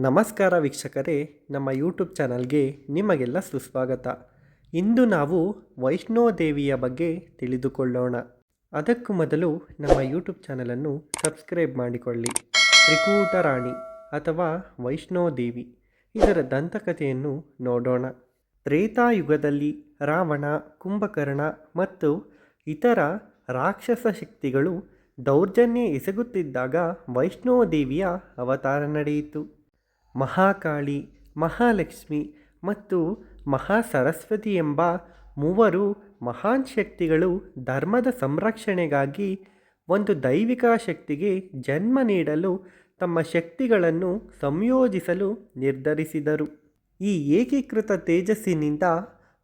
ನಮಸ್ಕಾರ ವೀಕ್ಷಕರೇ, ನಮ್ಮ ಯೂಟ್ಯೂಬ್ ಚಾನಲ್ಗೆ ನಿಮಗೆಲ್ಲ ಸುಸ್ವಾಗತ. ಇಂದು ನಾವು ವೈಷ್ಣೋದೇವಿಯ ಬಗ್ಗೆ ತಿಳಿದುಕೊಳ್ಳೋಣ. ಅದಕ್ಕೂ ಮೊದಲು ನಮ್ಮ ಯೂಟ್ಯೂಬ್ ಚಾನಲನ್ನು ಸಬ್ಸ್ಕ್ರೈಬ್ ಮಾಡಿಕೊಳ್ಳಿ. ತ್ರಿಕೂಟ ರಾಣಿ ಅಥವಾ ವೈಷ್ಣೋದೇವಿ ಇದರ ದಂತಕಥೆಯನ್ನು ನೋಡೋಣ. ತ್ರೇತಾಯುಗದಲ್ಲಿ ರಾವಣ, ಕುಂಭಕರ್ಣ ಮತ್ತು ಇತರ ರಾಕ್ಷಸ ಶಕ್ತಿಗಳು ದೌರ್ಜನ್ಯ ಎಸಗುತ್ತಿದ್ದಾಗ ವೈಷ್ಣೋದೇವಿಯ ಅವತಾರ ನಡೆಯಿತು. ಮಹಾಕಾಳಿ, ಮಹಾಲಕ್ಷ್ಮಿ ಮತ್ತು ಮಹಾಸರಸ್ವತಿ ಎಂಬ ಮೂವರು ಮಹಾನ್ ಶಕ್ತಿಗಳು ಧರ್ಮದ ಸಂರಕ್ಷಣೆಗಾಗಿ ಒಂದು ದೈವಿಕ ಶಕ್ತಿಗೆ ಜನ್ಮ ನೀಡಲು ತಮ್ಮ ಶಕ್ತಿಗಳನ್ನು ಸಂಯೋಜಿಸಲು ನಿರ್ಧರಿಸಿದರು. ಈ ಏಕೀಕೃತ ತೇಜಸ್ಸಿನಿಂದ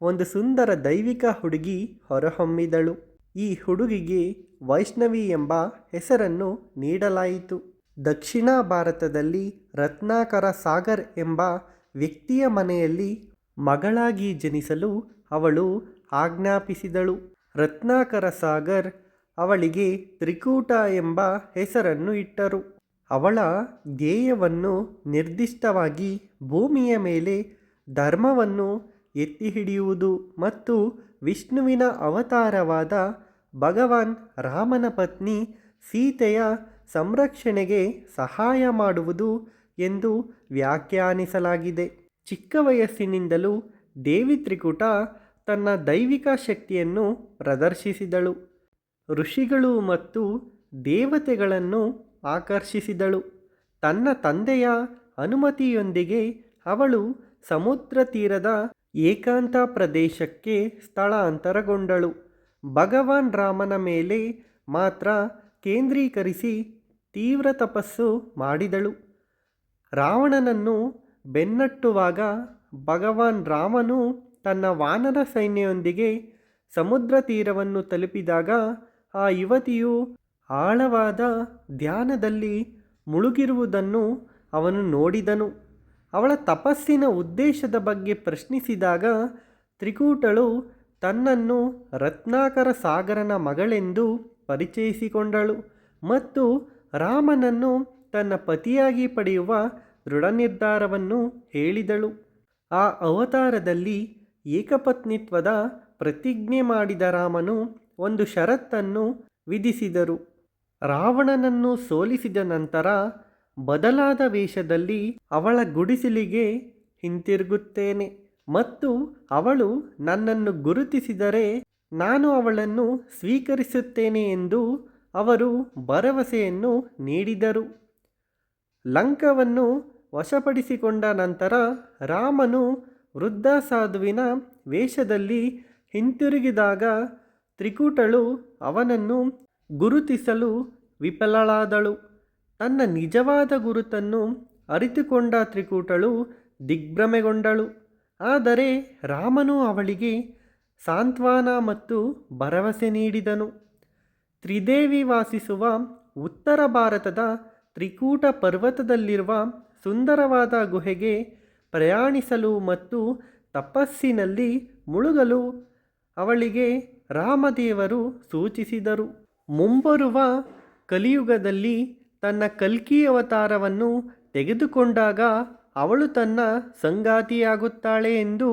ಒಂದು ಸುಂದರ ದೈವಿಕ ಹುಡುಗಿ ಹೊರಹೊಮ್ಮಿದಳು. ಈ ಹುಡುಗಿಗೆ ವೈಷ್ಣವಿ ಎಂಬ ಹೆಸರನ್ನು ನೀಡಲಾಯಿತು. ದಕ್ಷಿಣ ಭಾರತದಲ್ಲಿ ರತ್ನಾಕರ ಸಾಗರ್ ಎಂಬ ವ್ಯಕ್ತಿಯ ಮನೆಯಲ್ಲಿ ಮಗಳಾಗಿ ಜನಿಸಲು ಅವಳು ಆಜ್ಞಾಪಿಸಿದಳು. ರತ್ನಾಕರ ಸಾಗರ್ ಅವಳಿಗೆ ತ್ರಿಕೂಟ ಎಂಬ ಹೆಸರನ್ನು ಇಟ್ಟರು. ಅವಳ ಧ್ಯೇಯವನ್ನು ನಿರ್ದಿಷ್ಟವಾಗಿ ಭೂಮಿಯ ಮೇಲೆ ಧರ್ಮವನ್ನು ಎತ್ತಿ ಹಿಡಿಯುವುದು ಮತ್ತು ವಿಷ್ಣುವಿನ ಅವತಾರವಾದ ಭಗವಾನ್ ರಾಮನ ಪತ್ನಿ ಸೀತೆಯ ಸಂರಕ್ಷಣೆಗೆ ಸಹಾಯ ಮಾಡುವುದು ಎಂದು ವ್ಯಾಖ್ಯಾನಿಸಲಾಗಿದೆ. ಚಿಕ್ಕ ವಯಸ್ಸಿನಿಂದಲೂ ದೇವಿ ತ್ರಿಕೂಟ ತನ್ನ ದೈವಿಕ ಶಕ್ತಿಯನ್ನು ಪ್ರದರ್ಶಿಸಿದಳು. ಋಷಿಗಳು ಮತ್ತು ದೇವತೆಗಳನ್ನು ಆಕರ್ಷಿಸಿದಳು. ತನ್ನ ತಂದೆಯ ಅನುಮತಿಯೊಂದಿಗೆ ಅವಳು ಸಮುದ್ರ ತೀರದ ಏಕಾಂತ ಪ್ರದೇಶಕ್ಕೆ ಸ್ಥಳಾಂತರಗೊಂಡಳು. ಭಗವಾನ್ ರಾಮನ ಮೇಲೆ ಮಾತ್ರ ಕೇಂದ್ರೀಕರಿಸಿ ತೀವ್ರ ತಪಸ್ಸು ಮಾಡಿದಳು. ರಾವಣನನ್ನು ಬೆನ್ನಟ್ಟುವಾಗ ಭಗವಾನ್ ರಾಮನು ತನ್ನ ವಾನರ ಸೈನ್ಯದೊಂದಿಗೆ ಸಮುದ್ರ ತೀರವನ್ನು ತಲುಪಿದಾಗ ಆ ಯುವತಿಯು ಆಳವಾದ ಧ್ಯಾನದಲ್ಲಿ ಮುಳುಗಿರುವುದನ್ನು ಅವನು ನೋಡಿದನು. ಅವಳ ತಪಸ್ಸಿನ ಉದ್ದೇಶದ ಬಗ್ಗೆ ಪ್ರಶ್ನಿಸಿದಾಗ ತ್ರಿಕೂಟಳು ತನ್ನನ್ನು ರತ್ನಾಕರ ಸಾಗರನ ಮಗಳೆಂದು ಪರಿಚಯಿಸಿಕೊಂಡಳು ಮತ್ತು ರಾಮನನ್ನು ತನ್ನ ಪತಿಯಾಗಿ ಪಡೆಯುವ ದೃಢ ನಿರ್ಧಾರವನ್ನು ಹೇಳಿದಳು. ಆ ಅವತಾರದಲ್ಲಿ ಏಕಪತ್ನಿತ್ವದ ಪ್ರತಿಜ್ಞೆ ಮಾಡಿದ ರಾಮನು ಒಂದು ಷರತ್ತನ್ನು ವಿಧಿಸಿದರು. ರಾವಣನನ್ನು ಸೋಲಿಸಿದ ನಂತರ ಬದಲಾದ ವೇಷದಲ್ಲಿ ಅವಳ ಗುಡಿಸಲಿಗೆ ಹಿಂತಿರುಗುತ್ತೇನೆ ಮತ್ತು ಅವಳು ನನ್ನನ್ನು ಗುರುತಿಸಿದರೆ ನಾನು ಅವಳನ್ನು ಸ್ವೀಕರಿಸುತ್ತೇನೆ ಎಂದು ಅವರು ಭರವಸೆಯನ್ನು ನೀಡಿದರು. ಲಂಕವನ್ನು ವಶಪಡಿಸಿಕೊಂಡ ನಂತರ ರಾಮನು ವೃದ್ಧ ಸಾಧುವಿನ ವೇಷದಲ್ಲಿ ಹಿಂತಿರುಗಿದಾಗ ತ್ರಿಕೂಟಳು ಅವನನ್ನು ಗುರುತಿಸಲು ವಿಫಲಳಾದಳು. ತನ್ನ ನಿಜವಾದ ಗುರುತನ್ನು ಅರಿತುಕೊಂಡ ತ್ರಿಕೂಟಳು ದಿಗ್ಭ್ರಮೆಗೊಂಡಳು. ಆದರೆ ರಾಮನು ಅವಳಿಗೆ ಸಾಂತ್ವನ ಮತ್ತು ಭರವಸೆ ನೀಡಿದನು. ತ್ರಿದೇವಿ ವಾಸಿಸುವ ಉತ್ತರ ಭಾರತದ ತ್ರಿಕೂಟ ಪರ್ವತದಲ್ಲಿರುವ ಸುಂದರವಾದ ಗುಹೆಗೆ ಪ್ರಯಾಣಿಸಲು ಮತ್ತು ತಪಸ್ಸಿನಲ್ಲಿ ಮುಳುಗಲು ಅವಳಿಗೆ ರಾಮದೇವರು ಸೂಚಿಸಿದರು. ಮುಂಬರುವ ಕಲಿಯುಗದಲ್ಲಿ ತನ್ನ ಕಲ್ಕಿ ಅವತಾರವನ್ನು ತೆಗೆದುಕೊಂಡಾಗ ಅವಳು ತನ್ನ ಸಂಗಾತಿಯಾಗುತ್ತಾಳೆ ಎಂದು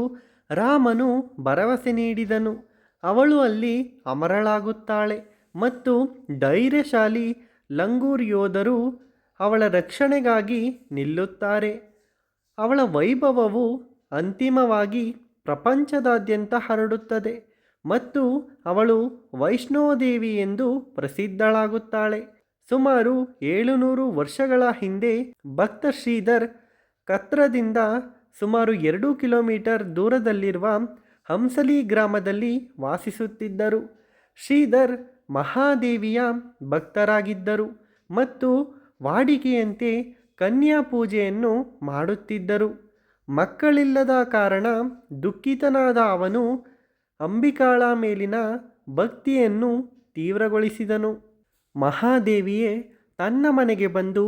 ರಾಮನು ಭರವಸೆ ನೀಡಿದನು. ಅವಳು ಅಲ್ಲಿ ಅಮರಳಾಗುತ್ತಾಳೆ ಮತ್ತು ಧೈರ್ಯಶಾಲಿ ಲಂಗೂರ್ ಯೋಧರು ಅವಳ ರಕ್ಷಣೆಗಾಗಿ ನಿಲ್ಲುತ್ತಾರೆ. ಅವಳ ವೈಭವವು ಅಂತಿಮವಾಗಿ ಪ್ರಪಂಚದಾದ್ಯಂತ ಹರಡುತ್ತದೆ ಮತ್ತು ಅವಳು ವೈಷ್ಣೋದೇವಿ ಎಂದು ಪ್ರಸಿದ್ಧಳಾಗುತ್ತಾಳೆ. ಸುಮಾರು 700 ವರ್ಷಗಳ ಹಿಂದೆ ಭಕ್ತ ಶ್ರೀಧರ್ ಕತ್ರದಿಂದ ಸುಮಾರು 2 ಕಿಲೋಮೀಟರ್ ದೂರದಲ್ಲಿರುವ ಹಂಸಲಿ ಗ್ರಾಮದಲ್ಲಿ ವಾಸಿಸುತ್ತಿದ್ದರು. ಶ್ರೀಧರ್ ಮಹಾದೇವಿಯ ಭಕ್ತರಾಗಿದ್ದರು ಮತ್ತು ವಾಡಿಕೆಯಂತೆ ಕನ್ಯಾ ಪೂಜೆಯನ್ನು ಮಾಡುತ್ತಿದ್ದರು. ಮಕ್ಕಳಿಲ್ಲದ ಕಾರಣ ದುಃಖಿತನಾದ ಅವನು ಅಂಬಿಕಾಳ ಮೇಲಿನ ಭಕ್ತಿಯನ್ನು ತೀವ್ರಗೊಳಿಸಿದನು. ಮಹಾದೇವಿಯೇ ತನ್ನ ಮನೆಗೆ ಬಂದು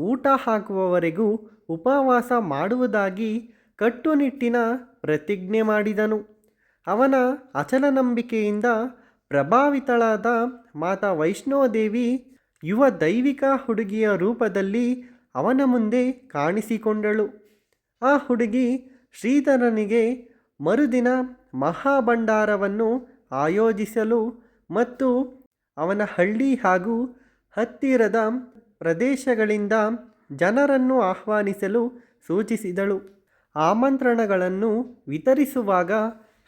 ಊಟ ಹಾಕುವವರೆಗೂ ಉಪವಾಸ ಮಾಡುವುದಾಗಿ ಕಟ್ಟುನಿಟ್ಟಿನ ಪ್ರತಿಜ್ಞೆ ಮಾಡಿದನು. ಅವನ ಅಚಲ ನಂಬಿಕೆಯಿಂದ ಪ್ರಭಾವಿತಳಾದ ಮಾತಾ ವೈಷ್ಣೋದೇವಿ ಯುವ ದೈವಿಕ ಹುಡುಗಿಯ ರೂಪದಲ್ಲಿ ಅವನ ಮುಂದೆ ಕಾಣಿಸಿಕೊಂಡಳು. ಆ ಹುಡುಗಿ ಶ್ರೀಧರನಿಗೆ ಮರುದಿನ ಮಹಾಭಂಡಾರವನ್ನು ಆಯೋಜಿಸಲು ಮತ್ತು ಅವನ ಹಳ್ಳಿ ಹಾಗೂ ಹತ್ತಿರದ ಪ್ರದೇಶಗಳಿಂದ ಜನರನ್ನು ಆಹ್ವಾನಿಸಲು ಸೂಚಿಸಿದಳು. ಆಮಂತ್ರಣಗಳನ್ನು ವಿತರಿಸುವಾಗ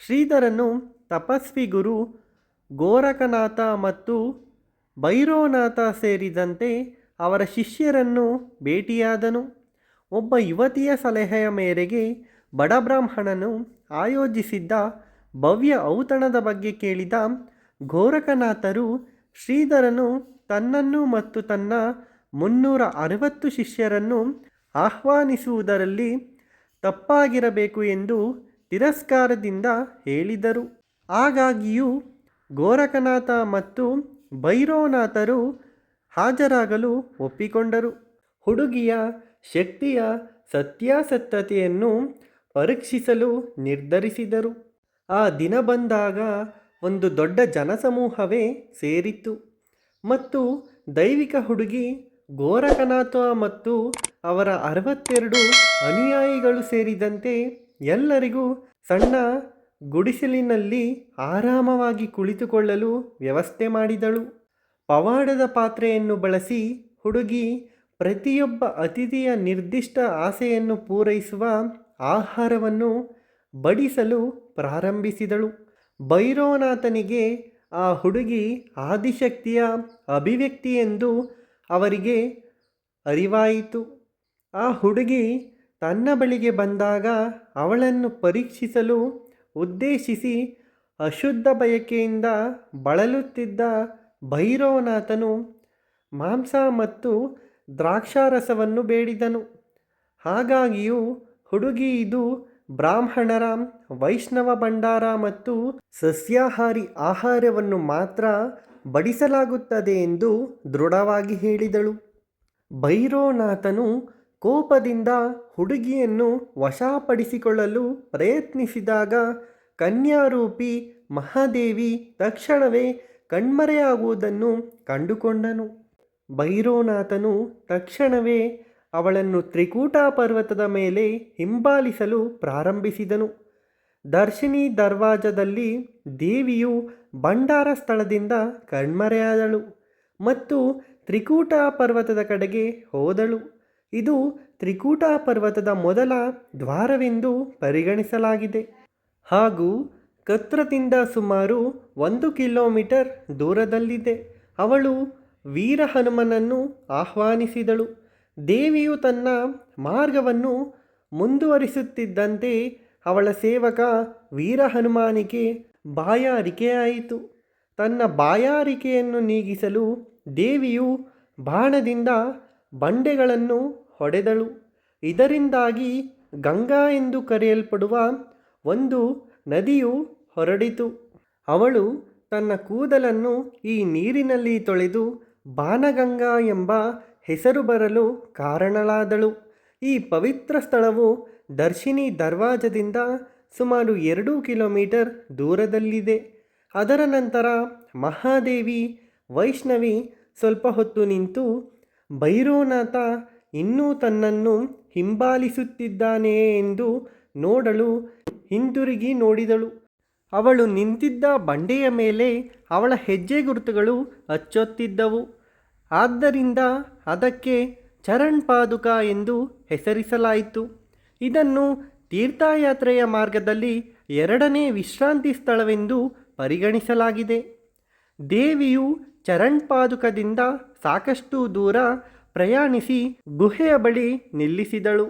ಶ್ರೀಧರನು ತಪಸ್ವಿ ಗುರು ಗೋರಖನಾಥ ಮತ್ತು ಭೈರವನಾಥ ಸೇರಿದಂತೆ ಅವರ ಶಿಷ್ಯರನ್ನು ಭೇಟಿಯಾದನು. ಒಬ್ಬ ಯುವತಿಯ ಸಲಹೆಯ ಮೇರೆಗೆ ಬಡಬ್ರಾಹ್ಮಣನು ಆಯೋಜಿಸಿದ್ದ ಭವ್ಯ ಔತಣದ ಬಗ್ಗೆ ಕೇಳಿದ ಗೋರಖನಾಥರು ಶ್ರೀಧರನು ತನ್ನನ್ನು ಮತ್ತು ತನ್ನ 360 ಶಿಷ್ಯರನ್ನು ಆಹ್ವಾನಿಸುವುದರಲ್ಲಿ ತಪ್ಪಾಗಿರಬೇಕು ಎಂದು ತಿರಸ್ಕಾರದಿಂದ ಹೇಳಿದರು. ಹಾಗಾಗಿಯೂ ಗೋರಖನಾಥ ಮತ್ತು ಭೈರವನಾಥರು ಹಾಜರಾಗಲು ಒಪ್ಪಿಕೊಂಡರು. ಹುಡುಗಿಯ ಶಕ್ತಿಯ ಸತ್ಯಾಸತ್ಯತೆಯನ್ನು ಪರೀಕ್ಷಿಸಲು ನಿರ್ಧರಿಸಿದರು. ಆ ದಿನ ಬಂದಾಗ ಒಂದು ದೊಡ್ಡ ಜನಸಮೂಹವೇ ಸೇರಿತ್ತು ಮತ್ತು ದೈವಿಕ ಹುಡುಗಿ ಗೋರಖನಾಥ ಮತ್ತು ಅವರ 62 ಅನುಯಾಯಿಗಳು ಸೇರಿದಂತೆ ಎಲ್ಲರಿಗೂ ಸಣ್ಣ ಗುಡಿಸಲಿನಲ್ಲಿ ಆರಾಮವಾಗಿ ಕುಳಿತುಕೊಳ್ಳಲು ವ್ಯವಸ್ಥೆ ಮಾಡಿದಳು. ಪವಾಡದ ಪಾತ್ರೆಯನ್ನು ಬಳಸಿ ಹುಡುಗಿ ಪ್ರತಿಯೊಬ್ಬ ಅತಿಥಿಯ ನಿರ್ದಿಷ್ಟ ಆಸೆಯನ್ನು ಪೂರೈಸುವ ಆಹಾರವನ್ನು ಬಡಿಸಲು ಪ್ರಾರಂಭಿಸಿದಳು. ಭೈರವನಾಥನಿಗೆ ಆ ಹುಡುಗಿ ಆದಿಶಕ್ತಿಯ ಅಭಿವ್ಯಕ್ತಿ ಎಂದು ಅವರಿಗೆ ಅರಿವಾಯಿತು. ಆ ಹುಡುಗಿ ತನ್ನ ಬಳಿಗೆ ಬಂದಾಗ ಅವಳನ್ನು ಪರೀಕ್ಷಿಸಲು ಉದ್ದೇಶಿಸಿ ಅಶುದ್ಧ ಬಯಕೆಯಿಂದ ಬಳಲುತ್ತಿದ್ದ ಭೈರವನಾಥನು ಮಾಂಸ ಮತ್ತು ದ್ರಾಕ್ಷಾರಸವನ್ನು ಬೇಡಿದನು. ಹಾಗಾಗಿಯೂ ಹುಡುಗಿ ಇದು ಬ್ರಾಹ್ಮಣರ ವೈಷ್ಣವ ಭಂಡಾರ ಮತ್ತು ಸಸ್ಯಾಹಾರಿ ಆಹಾರವನ್ನು ಮಾತ್ರ ಬಡಿಸಲಾಗುತ್ತದೆ ಎಂದು ದೃಢವಾಗಿ ಹೇಳಿದಳು. ಭೈರವನಾಥನು ಕೋಪದಿಂದ ಹುಡುಗಿಯನ್ನು ವಶಪಡಿಸಿಕೊಳ್ಳಲು ಪ್ರಯತ್ನಿಸಿದಾಗ ಕನ್ಯಾರೂಪಿ ಮಹಾದೇವಿ ತಕ್ಷಣವೇ ಕಣ್ಮರೆಯಾಗುವುದನ್ನು ಕಂಡುಕೊಂಡನು. ಭೈರವನಾಥನು ತಕ್ಷಣವೇ ಅವಳನ್ನು ತ್ರಿಕೂಟ ಪರ್ವತದ ಮೇಲೆ ಹಿಂಬಾಲಿಸಲು ಪ್ರಾರಂಭಿಸಿದನು. ದರ್ಶಿನಿ ದರ್ವಾಜದಲ್ಲಿ ದೇವಿಯು ಭಂಡಾರ ಸ್ಥಳದಿಂದ ಕಣ್ಮರೆಯಾದಳು ಮತ್ತು ತ್ರಿಕೂಟ ಪರ್ವತದ ಕಡೆಗೆ ಹೋದಳು. ಇದು ತ್ರಿಕೂಟ ಪರ್ವತದ ಮೊದಲ ದ್ವಾರವೆಂದು ಪರಿಗಣಿಸಲಾಗಿದೆ ಹಾಗೂ ಕತ್ರದಿಂದ ಸುಮಾರು 1 ಕಿಲೋಮೀಟರ್ ದೂರದಲ್ಲಿದೆ. ಅವಳು ವೀರ ಹನುಮನನ್ನು ಆಹ್ವಾನಿಸಿದಳು. ದೇವಿಯು ತನ್ನ ಮಾರ್ಗವನ್ನು ಮುಂದುವರಿಸುತ್ತಿದ್ದಂತೆ ಅವಳ ಸೇವಕ ವೀರ ಹನುಮಾನಿಗೆ ಬಾಯಾರಿಕೆಯಾಯಿತು. ತನ್ನ ಬಾಯಾರಿಕೆಯನ್ನು ನೀಗಿಸಲು ದೇವಿಯು ಬಾಣದಿಂದ ಬಂಡೆಗಳನ್ನು ಹೊಡೆದಳು. ಇದರಿಂದಾಗಿ ಗಂಗಾ ಎಂದು ಕರೆಯಲ್ಪಡುವ ಒಂದು ನದಿಯು ಹೊರಡಿತು. ಅವಳು ತನ್ನ ಕೂದಲನ್ನು ಈ ನೀರಿನಲ್ಲಿ ತೊಳೆದು ಬಾನಗಂಗಾ ಎಂಬ ಹೆಸರು ಬರಲು ಕಾರಣಳಾದಳು. ಈ ಪವಿತ್ರ ಸ್ಥಳವು ದರ್ಶಿನಿ ದರ್ವಾಜದಿಂದ ಸುಮಾರು 2 ಕಿಲೋಮೀಟರ್ ದೂರದಲ್ಲಿದೆ. ಅದರ ನಂತರ ಮಹಾದೇವಿ ವೈಷ್ಣವಿ ಸ್ವಲ್ಪ ಹೊತ್ತು ನಿಂತು ಭೈರವನಾಥ ಇನ್ನೂ ತನ್ನನ್ನು ಹಿಂಬಾಲಿಸುತ್ತಿದ್ದಾನೆಯೇ ಎಂದು ನೋಡಲು ಹಿಂದಿರುಗಿ ನೋಡಿದಳು. ಅವಳು ನಿಂತಿದ್ದ ಬಂಡೆಯ ಮೇಲೆ ಅವಳ ಹೆಜ್ಜೆ ಗುರುತುಗಳು ಅಚ್ಚೊತ್ತಿದ್ದವು. ಆದ್ದರಿಂದ ಅದಕ್ಕೆ ಚರಣ್ ಪಾದುಕ ಎಂದು ಹೆಸರಿಸಲಾಯಿತು. ಇದನ್ನು ತೀರ್ಥಯಾತ್ರೆಯ ಮಾರ್ಗದಲ್ಲಿ 2ನೇ ವಿಶ್ರಾಂತಿ ಸ್ಥಳವೆಂದು ಪರಿಗಣಿಸಲಾಗಿದೆ. ದೇವಿಯು ಚರಣ್ ಪಾದುಕದಿಂದ ಸಾಕಷ್ಟು ದೂರ ಪ್ರಯಾಣಿಸಿ ಗುಹೆಯ ಬಳಿ ನಿಲ್ಲಿಸಿದಳು.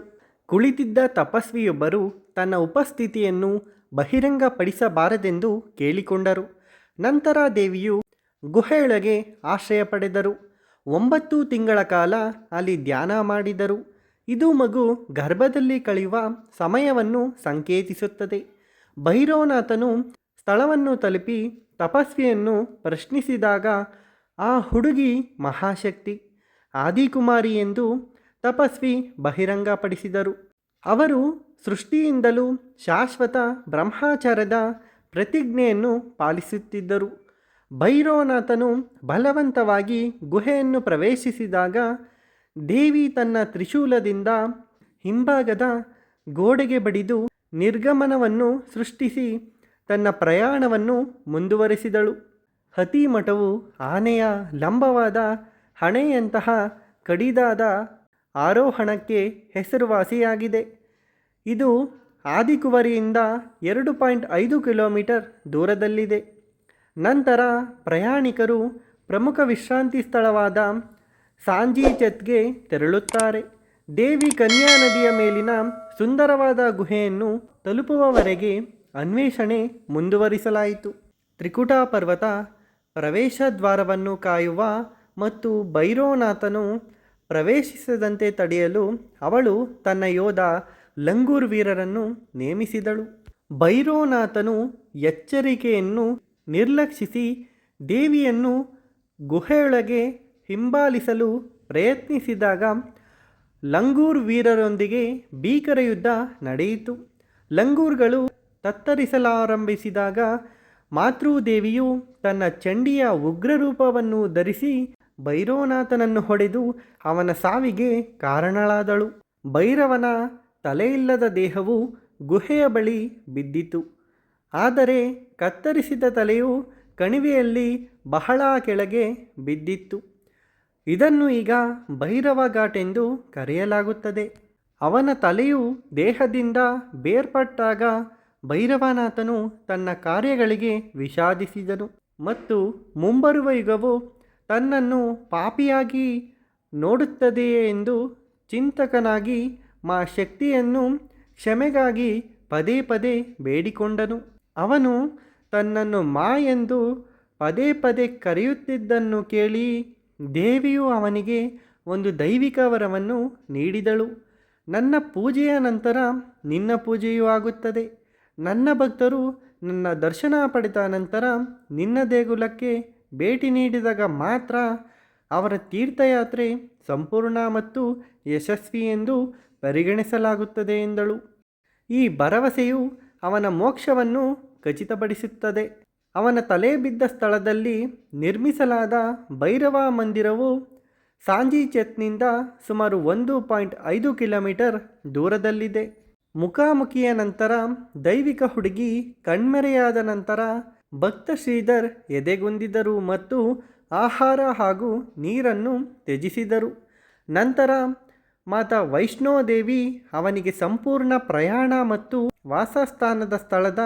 ಕುಳಿತಿದ್ದ ತಪಸ್ವಿಯೊಬ್ಬರು ತನ್ನ ಉಪಸ್ಥಿತಿಯನ್ನು ಬಹಿರಂಗಪಡಿಸಬಾರದೆಂದು ಕೇಳಿಕೊಂಡರು. ನಂತರ ದೇವಿಯು ಗುಹೆಯೊಳಗೆ ಆಶ್ರಯ ಪಡೆದರು. 9 ತಿಂಗಳ ಕಾಲ ಅಲ್ಲಿ ಧ್ಯಾನ ಮಾಡಿದರು. ಇದು ಮಗು ಗರ್ಭದಲ್ಲಿ ಕಳೆಯುವ ಸಮಯವನ್ನು ಸಂಕೇತಿಸುತ್ತದೆ. ಭೈರವನಾಥನು ಸ್ಥಳವನ್ನು ತಲುಪಿ ತಪಸ್ವಿಯನ್ನು ಪ್ರಶ್ನಿಸಿದಾಗ ಆ ಹುಡುಗಿ ಮಹಾಶಕ್ತಿ ಆದಿಕುಮಾರಿ ಎಂದು ತಪಸ್ವಿ ಬಹಿರಂಗಪಡಿಸಿದರು. ಅವರು ಸೃಷ್ಟಿಯಿಂದಲೂ ಶಾಶ್ವತ ಬ್ರಹ್ಮಚಾರ್ಯದ ಪ್ರತಿಜ್ಞೆಯನ್ನು ಪಾಲಿಸುತ್ತಿದ್ದರು. ಭೈರವನಾಥನು ಬಲವಂತವಾಗಿ ಗುಹೆಯನ್ನು ಪ್ರವೇಶಿಸಿದಾಗ ದೇವಿ ತನ್ನ ತ್ರಿಶೂಲದಿಂದ ಹಿಂಭಾಗದ ಗೋಡೆಗೆ ಬಡಿದು ನಿರ್ಗಮನವನ್ನು ಸೃಷ್ಟಿಸಿ ತನ್ನ ಪ್ರಯಾಣವನ್ನು ಮುಂದುವರೆಸಿದಳು. ಹತಿಮಠವು ಆನೆಯ ಲಂಬವಾದ ಹಣೆಯಂತಹ ಕಡಿದಾದ ಆರೋಹಣಕ್ಕೆ ಹೆಸರುವಾಸಿಯಾಗಿದೆ. ಇದು ಆದಿಕುವರಿಯಿಂದ 2.5 ಕಿಲೋಮೀಟರ್ ದೂರದಲ್ಲಿದೆ. ನಂತರ ಪ್ರಯಾಣಿಕರು ಪ್ರಮುಖ ವಿಶ್ರಾಂತಿ ಸ್ಥಳವಾದ ಸಾಂಜಿಚೆತ್ಗೆ ತೆರಳುತ್ತಾರೆ. ದೇವಿ ಕನ್ಯಾ ನದಿಯ ಮೇಲಿನ ಸುಂದರವಾದ ಗುಹೆಯನ್ನು ತಲುಪುವವರೆಗೆ ಅನ್ವೇಷಣೆ ಮುಂದುವರಿಸಲಾಯಿತು. ತ್ರಿಕುಟ ಪರ್ವತ ಪ್ರವೇಶ ದ್ವಾರವನ್ನು ಕಾಯುವ ಮತ್ತು ಭೈರವನಾಥನು ಪ್ರವೇಶಿಸದಂತೆ ತಡೆಯಲು ಅವಳು ತನ್ನ ಯೋಧ ಲಂಗೂರ್ ವೀರರನ್ನು ನೇಮಿಸಿದಳು. ಭೈರವನಾಥನು ಎಚ್ಚರಿಕೆಯನ್ನು ನಿರ್ಲಕ್ಷಿಸಿ ದೇವಿಯನ್ನು ಗುಹೆಯೊಳಗೆ ಹಿಂಬಾಲಿಸಲು ಪ್ರಯತ್ನಿಸಿದಾಗ ಲಂಗೂರ್ ವೀರರೊಂದಿಗೆ ಭೀಕರ ಯುದ್ಧ ನಡೆಯಿತು. ಲಂಗೂರ್ಗಳು ತತ್ತರಿಸಲಾರಂಭಿಸಿದಾಗ ಮಾತೃದೇವಿಯು ತನ್ನ ಚಂಡಿಯ ಉಗ್ರರೂಪವನ್ನು ಧರಿಸಿ ಭೈರವನಾಥನನ್ನು ಹೊಡೆದು ಅವನ ಸಾವಿಗೆ ಕಾರಣಳಾದಳು. ಭೈರವನ ತಲೆಯಿಲ್ಲದ ದೇಹವು ಗುಹೆಯ ಬಳಿ ಬಿದ್ದಿತು. ಆದರೆ ಕತ್ತರಿಸಿದ ತಲೆಯು ಕಣಿವೆಯಲ್ಲಿ ಬಹಳ ಕೆಳಗೆ ಬಿದ್ದಿತ್ತು. ಇದನ್ನು ಈಗ ಭೈರವ ಘಾಟ್ ಎಂದು ಕರೆಯಲಾಗುತ್ತದೆ. ಅವನ ತಲೆಯು ದೇಹದಿಂದ ಬೇರ್ಪಟ್ಟಾಗ ಭೈರವನಾಥನು ತನ್ನ ಕಾರ್ಯಗಳಿಗೆ ವಿಷಾದಿಸಿದನು ಮತ್ತು ಮುಂಬರುವ ಯುಗವು ತನ್ನನ್ನು ಪಾಪಿಯಾಗಿ ನೋಡುತ್ತದೆಯೇ ಎಂದು ಚಿಂತಕನಾಗಿ ಶಕ್ತಿಯನ್ನು ಕ್ಷಮೆಗಾಗಿ ಪದೇ ಪದೇ ಬೇಡಿಕೊಂಡನು. ಅವನು ತನ್ನನ್ನು ಎಂದು ಪದೇ ಪದೇ ಕರೆಯುತ್ತಿದ್ದನ್ನು ಕೇಳಿ ದೇವಿಯು ಅವನಿಗೆ ಒಂದು ದೈವಿಕ ವರವನ್ನು ನೀಡಿದಳು. ನನ್ನ ಪೂಜೆಯ ನಂತರ ನಿನ್ನ ಪೂಜೆಯೂ ಆಗುತ್ತದೆ. ನನ್ನ ಭಕ್ತರು ನನ್ನ ದರ್ಶನ ಪಡೆದ ನಂತರ ನಿನ್ನ ದೇಗುಲಕ್ಕೆ ಭೇಟಿ ನೀಡಿದಾಗ ಮಾತ್ರ ಅವರ ತೀರ್ಥಯಾತ್ರೆ ಸಂಪೂರ್ಣ ಮತ್ತು ಯಶಸ್ವಿ ಎಂದು ಪರಿಗಣಿಸಲಾಗುತ್ತದೆ ಎಂದಳು. ಈ ಭರವಸೆಯು ಅವನ ಮೋಕ್ಷವನ್ನು ಖಚಿತಪಡಿಸುತ್ತದೆ. ಅವನ ತಲೆ ಬಿದ್ದ ಸ್ಥಳದಲ್ಲಿ ನಿರ್ಮಿಸಲಾದ ಭೈರವ ಮಂದಿರವು ಸಾಂಜಿಚೆತ್ನಿಂದ ಸುಮಾರು 1.5 ಕಿಲೋಮೀಟರ್ ದೂರದಲ್ಲಿದೆ. ಮುಖಾಮುಖಿಯ ನಂತರ ದೈವಿಕ ಹುಡುಗಿ ಕಣ್ಮೆರೆಯಾದ ನಂತರ ಭಕ್ತ ಶ್ರೀಧರ್ ಎದೆಗುಂದಿದರು ಮತ್ತು ಆಹಾರ ಹಾಗೂ ನೀರನ್ನು ತ್ಯಜಿಸಿದರು. ನಂತರ ಮಾತಾ ವೈಷ್ಣೋದೇವಿ ಅವನಿಗೆ ಸಂಪೂರ್ಣ ಪ್ರಯಾಣ ಮತ್ತು ವಾಸಸ್ಥಾನದ ಸ್ಥಳದ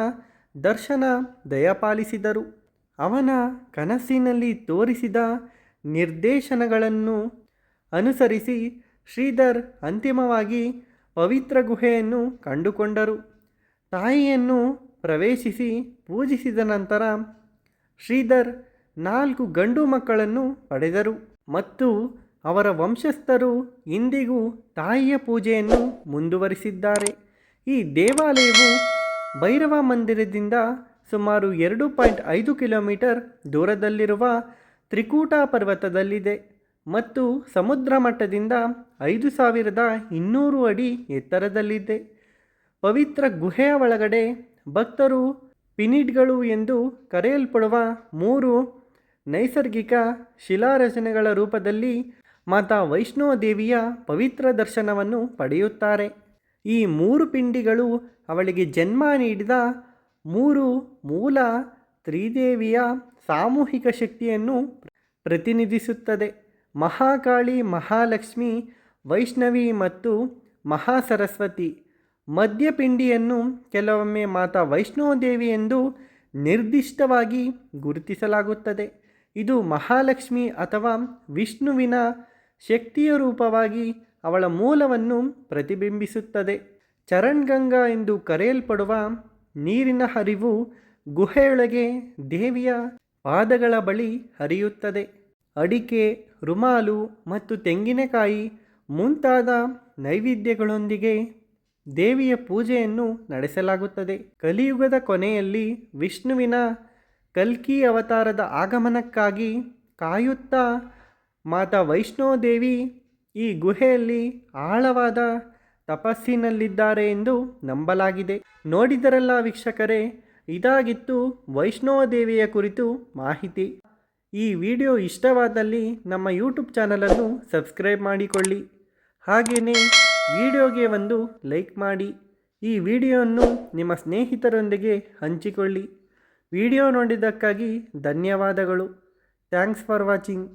ದರ್ಶನ ದಯಪಾಲಿಸಿದರು. ಅವನ ಕನಸಿನಲ್ಲಿ ತೋರಿಸಿದ ನಿರ್ದೇಶನಗಳನ್ನು ಅನುಸರಿಸಿ ಶ್ರೀಧರ್ ಅಂತಿಮವಾಗಿ ಪವಿತ್ರ ಗುಹೆಯನ್ನು ಕಂಡುಕೊಂಡರು. ತಾಯಿಯನ್ನು ಪ್ರವೇಶಿಸಿ ಪೂಜಿಸಿದ ನಂತರ ಶ್ರೀಧರ್ 4 ಗಂಡು ಮಕ್ಕಳನ್ನು ಪಡೆದರು ಮತ್ತು ಅವರ ವಂಶಸ್ಥರು ಇಂದಿಗೂ ತಾಯಿಯ ಪೂಜೆಯನ್ನು ಮುಂದುವರಿಸಿದ್ದಾರೆ. ಈ ದೇವಾಲಯವು ಭೈರವ ಮಂದಿರದಿಂದ ಸುಮಾರು 2.5 ಕಿಲೋಮೀಟರ್ ದೂರದಲ್ಲಿರುವ ತ್ರಿಕೂಟ ಪರ್ವತದಲ್ಲಿದೆ ಮತ್ತು ಸಮುದ್ರ ಮಟ್ಟದಿಂದ 5200 ಅಡಿ ಎತ್ತರದಲ್ಲಿದೆ. ಪವಿತ್ರ ಗುಹೆಯ ಒಳಗಡೆ ಭಕ್ತರು ಪಿನಿಡ್ಗಳು ಎಂದು ಕರೆಯಲ್ಪಡುವ 3 ನೈಸರ್ಗಿಕ ಶಿಲಾರಚನೆಗಳ ರೂಪದಲ್ಲಿ ಮಾತಾ ವೈಷ್ಣೋದೇವಿಯ ಪವಿತ್ರ ದರ್ಶನವನ್ನು ಪಡೆಯುತ್ತಾರೆ. ಈ 3 ಪಿಂಡಿಗಳು ಅವಳಿಗೆ ಜನ್ಮ ನೀಡಿದ 3 ಮೂಲ ತ್ರಿದೇವಿಯ ಸಾಮೂಹಿಕ ಶಕ್ತಿಯನ್ನು ಪ್ರತಿನಿಧಿಸುತ್ತದೆ. ಮಹಾಕಾಳಿ, ಮಹಾಲಕ್ಷ್ಮಿ, ವೈಷ್ಣವಿ ಮತ್ತು ಮಹಾಸರಸ್ವತಿ. ಮಧ್ಯಪಿಂಡಿಯನ್ನು ಕೆಲವೊಮ್ಮೆ ಮಾತಾ ವೈಷ್ಣೋದೇವಿ ಎಂದು ನಿರ್ದಿಷ್ಟವಾಗಿ ಗುರುತಿಸಲಾಗುತ್ತದೆ. ಇದು ಮಹಾಲಕ್ಷ್ಮಿ ಅಥವಾ ವಿಷ್ಣುವಿನ ಶಕ್ತಿಯ ರೂಪವಾಗಿ ಅವಳ ಮೂಲವನ್ನು ಪ್ರತಿಬಿಂಬಿಸುತ್ತದೆ. ಚರಣ್ಗಂಗಾ ಎಂದು ಕರೆಯಲ್ಪಡುವ ನೀರಿನ ಹರಿವು ಗುಹೆಯೊಳಗೆ ದೇವಿಯ ಪಾದಗಳ ಬಳಿ ಹರಿಯುತ್ತದೆ. ಅಡಿಕೆ, ರುಮಾಲು ಮತ್ತು ತೆಂಗಿನಕಾಯಿ ಮುಂತಾದ ನೈವೇದ್ಯಗಳೊಂದಿಗೆ ದೇವಿಯ ಪೂಜೆಯನ್ನು ನಡೆಸಲಾಗುತ್ತದೆ. ಕಲಿಯುಗದ ಕೊನೆಯಲ್ಲಿ ವಿಷ್ಣುವಿನ ಕಲ್ಕಿ ಅವತಾರದ ಆಗಮನಕ್ಕಾಗಿ ಕಾಯುತ್ತಾ ಮಾತಾ ವೈಷ್ಣೋದೇವಿ ಈ ಗುಹೆಯಲ್ಲಿ ಆಳವಾದ ತಪಸ್ಸಿನಲ್ಲಿದ್ದಾರೆ ಎಂದು ನಂಬಲಾಗಿದೆ. ನೋಡಿದರಲ್ಲ ವೀಕ್ಷಕರೇ, ಇದಾಗಿತ್ತು ವೈಷ್ಣೋದೇವಿಯ ಕುರಿತು ಮಾಹಿತಿ. ಈ ವಿಡಿಯೋ ಇಷ್ಟವಾದಲ್ಲಿ ನಮ್ಮ ಯೂಟ್ಯೂಬ್ ಚಾನಲನ್ನು ಸಬ್ಸ್ಕ್ರೈಬ್ ಮಾಡಿಕೊಳ್ಳಿ. ಹಾಗೆಯೇ ವಿಡಿಯೋಗೆ ಒಂದು ಲೈಕ್ ಮಾಡಿ. ಈ ವಿಡಿಯೋವನ್ನು ನಿಮ್ಮ ಸ್ನೇಹಿತರೊಂದಿಗೆ ಹಂಚಿಕೊಳ್ಳಿ. ವಿಡಿಯೋ ನೋಡಿದ್ದಕ್ಕಾಗಿ ಧನ್ಯವಾದಗಳು. Thanks for watching.